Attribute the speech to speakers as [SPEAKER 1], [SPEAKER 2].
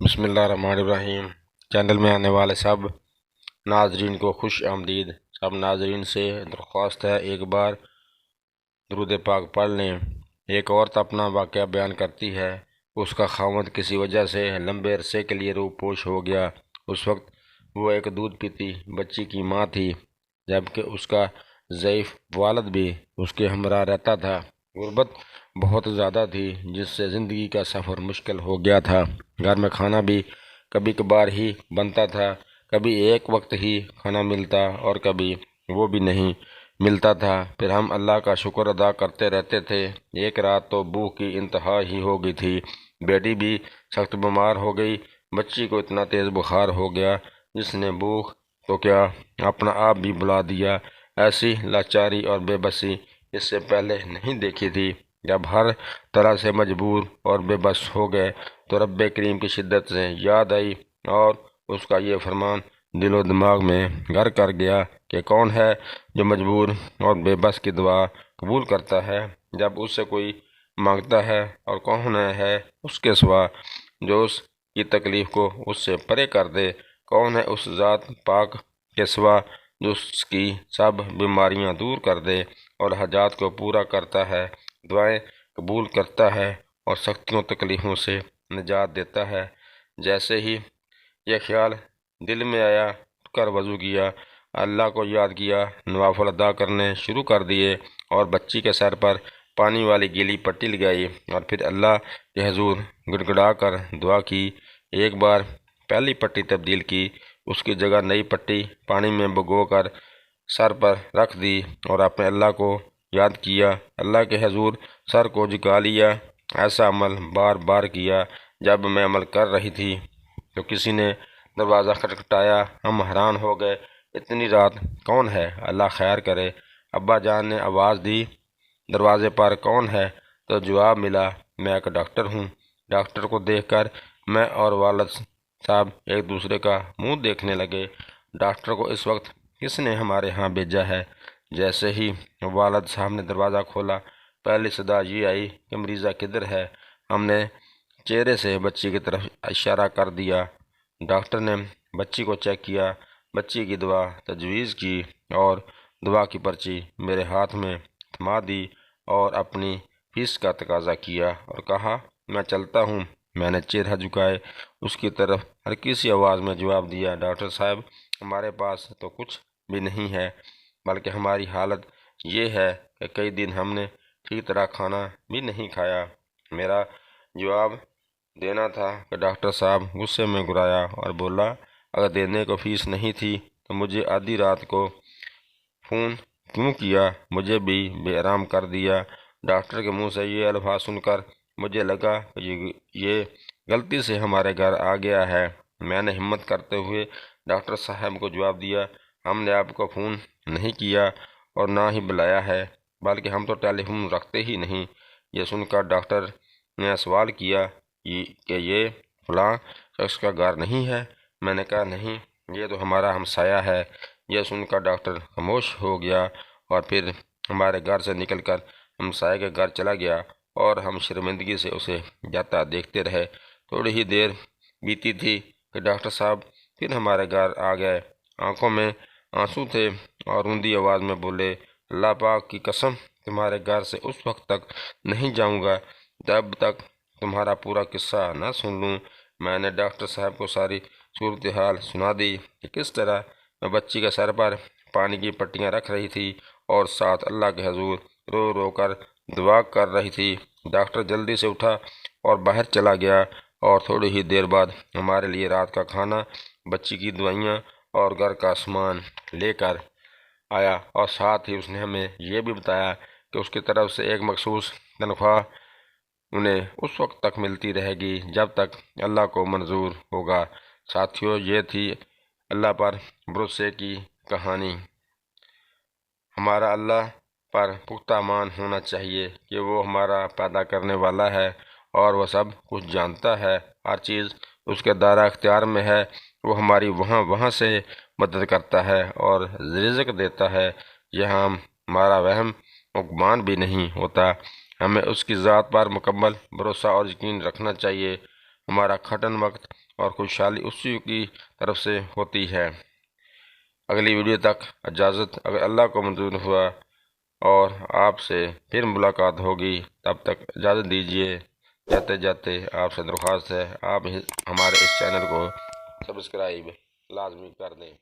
[SPEAKER 1] بسم اللہ الرحمن الرحیم۔ چینل میں آنے والے سب ناظرین کو خوش آمدید۔ سب ناظرین سے درخواست ہے ایک بار درود پاک پڑھ لیں۔ ایک عورت اپنا واقعہ بیان کرتی ہے، اس کا خاوند کسی وجہ سے لمبے عرصے کے لیے روح پوش ہو گیا۔ اس وقت وہ ایک دودھ پیتی بچی کی ماں تھی، جبکہ اس کا ضعیف والد بھی اس کے ہمراہ رہتا تھا۔ غربت بہت زیادہ تھی، جس سے زندگی کا سفر مشکل ہو گیا تھا۔ گھر میں کھانا بھی کبھی کبھار ہی بنتا تھا، کبھی ایک وقت ہی کھانا ملتا اور کبھی وہ بھی نہیں ملتا تھا۔ پھر ہم اللہ کا شکر ادا کرتے رہتے تھے۔ ایک رات تو بھوک کی انتہا ہی ہو گئی تھی، بیٹی بھی سخت بیمار ہو گئی۔ بچی کو اتنا تیز بخار ہو گیا جس نے بھوک تو کیا اپنا آپ بھی بلا دیا۔ ایسی لاچاری اور بے بسی اس سے پہلے نہیں دیکھی تھی۔ جب ہر طرح سے مجبور اور بے بس ہو گئے تو رب کریم کی شدت سے یاد آئی اور اس کا یہ فرمان دل و دماغ میں گھر کر گیا کہ کون ہے جو مجبور اور بے بس کی دعا قبول کرتا ہے جب اس سے کوئی مانگتا ہے، اور کون ہے اس کے سوا جو اس کی تکلیف کو اس سے پرے کر دے۔ کون ہے اس ذات پاک کے سوا جو اس کی سب بیماریاں دور کر دے اور حاجات کو پورا کرتا ہے، دعائیں قبول کرتا ہے اور سختیوں تکلیفوں سے نجات دیتا ہے۔ جیسے ہی یہ خیال دل میں آیا، اٹھ کر وضو کیا، اللہ کو یاد کیا، نوافل ادا کرنے شروع کر دیے اور بچی کے سر پر پانی والی گیلی پٹی لگائی اور پھر اللہ کے حضور گڑ گڑا کر دعا کی۔ ایک بار پہلی پٹی تبدیل کی، اس کی جگہ نئی پٹی پانی میں بھگو کر سر پر رکھ دی اور اپنے اللہ کو یاد کیا، اللہ کے حضور سر کو جھکا لیا۔ ایسا عمل بار بار کیا۔ جب میں عمل کر رہی تھی تو کسی نے دروازہ کھٹکھٹایا۔ ہم حیران ہو گئے، اتنی رات کون ہے، اللہ خیر کرے۔ ابا جان نے آواز دی، دروازے پر کون ہے؟ تو جواب ملا، میں ایک ڈاکٹر ہوں۔ ڈاکٹر کو دیکھ کر میں اور والد صاحب ایک دوسرے کا منہ دیکھنے لگے۔ ڈاکٹر کو اس وقت کس نے ہمارے ہاں بھیجا ہے؟ جیسے ہی والد صاحب نے دروازہ کھولا، پہلی صدا یہ آئی کہ مریضہ کدھر ہے؟ ہم نے چہرے سے بچی کی طرف اشارہ کر دیا۔ ڈاکٹر نے بچی کو چیک کیا، بچی کی دعا تجویز کی اور دعا کی پرچی میرے ہاتھ میں تھما دی اور اپنی فیس کا تقاضا کیا اور کہا میں چلتا ہوں۔ میں نے چہرہ جھکائے اس کی طرف ہلکی سی آواز میں جواب دیا، ڈاکٹر صاحب ہمارے پاس تو کچھ بھی نہیں ہے، بلکہ ہماری حالت یہ ہے کہ کئی دن ہم نے ٹھیک طرح کھانا بھی نہیں کھایا۔ میرا جواب دینا تھا کہ ڈاکٹر صاحب غصے میں گرایا اور بولا، اگر دینے کو فیس نہیں تھی تو مجھے آدھی رات کو فون کیوں کیا، مجھے بھی بے آرام کر دیا۔ ڈاکٹر کے منہ سے یہ الفاظ سن کر مجھے لگا کہ یہ غلطی سے ہمارے گھر آ گیا ہے۔ میں نے ہمت کرتے ہوئے ڈاکٹر صاحب کو جواب دیا، ہم نے آپ کو فون نہیں کیا اور نہ ہی بلایا ہے، بلکہ ہم تو ٹیلی فون رکھتے ہی نہیں۔ یہ سن کر ڈاکٹر نے سوال کیا کہ یہ فلاں شخص کا گھر نہیں ہے؟ میں نے کہا نہیں، یہ تو ہمارا ہمسایہ ہے۔ یہ سن کر ڈاکٹر خاموش ہو گیا اور پھر ہمارے گھر سے نکل کر ہمسائے کے گھر چلا گیا اور ہم شرمندگی سے اسے جاتا دیکھتے رہے۔ تھوڑی ہی دیر بیتی تھی کہ ڈاکٹر صاحب پھر ہمارے گھر آ گئے۔ آنکھوں میں آنسو تھے اور روندی آواز میں بولے، اللہ پاک کی قسم تمہارے گھر سے اس وقت تک نہیں جاؤں گا جب تک تمہارا پورا قصہ نہ سن لوں۔ میں نے ڈاکٹر صاحب کو ساری صورتحال سنا دی کہ کس طرح میں بچی کے سر پر پانی کی پٹیاں رکھ رہی تھی اور ساتھ اللہ کے حضور رو رو کر دعا کر رہی تھی۔ ڈاکٹر جلدی سے اٹھا اور باہر چلا گیا اور تھوڑی ہی دیر بعد ہمارے لیے رات کا کھانا، بچی کی دوائیاں اور گھر کا سامان لے کر آیا، اور ساتھ ہی اس نے ہمیں یہ بھی بتایا کہ اس کی طرف سے ایک مخصوص تنخواہ انہیں اس وقت تک ملتی رہے گی جب تک اللہ کو منظور ہوگا۔ ساتھیو، یہ تھی اللہ پر بھروسے کی کہانی۔ ہمارا اللہ پر پختہ ایمان ہونا چاہیے کہ وہ ہمارا پیدا کرنے والا ہے اور وہ سب کچھ جانتا ہے، ہر چیز اس کے دائرہ اختیار میں ہے۔ وہ ہماری وہاں سے مدد کرتا ہے اور رزق دیتا ہے، یہاں ہمارا وہم و گمان بھی نہیں ہوتا۔ ہمیں اس کی ذات پر مکمل بھروسہ اور یقین رکھنا چاہیے۔ ہمارا کھٹن وقت اور خوشحالی اسی کی طرف سے ہوتی ہے۔ اگلی ویڈیو تک اجازت، اگر اللہ کو منظور ہوا اور آپ سے پھر ملاقات ہوگی، تب تک اجازت دیجیے۔ جاتے جاتے آپ سے درخواست ہے آپ ہمارے اس چینل کو سبسکرائب لازمی کر دیں۔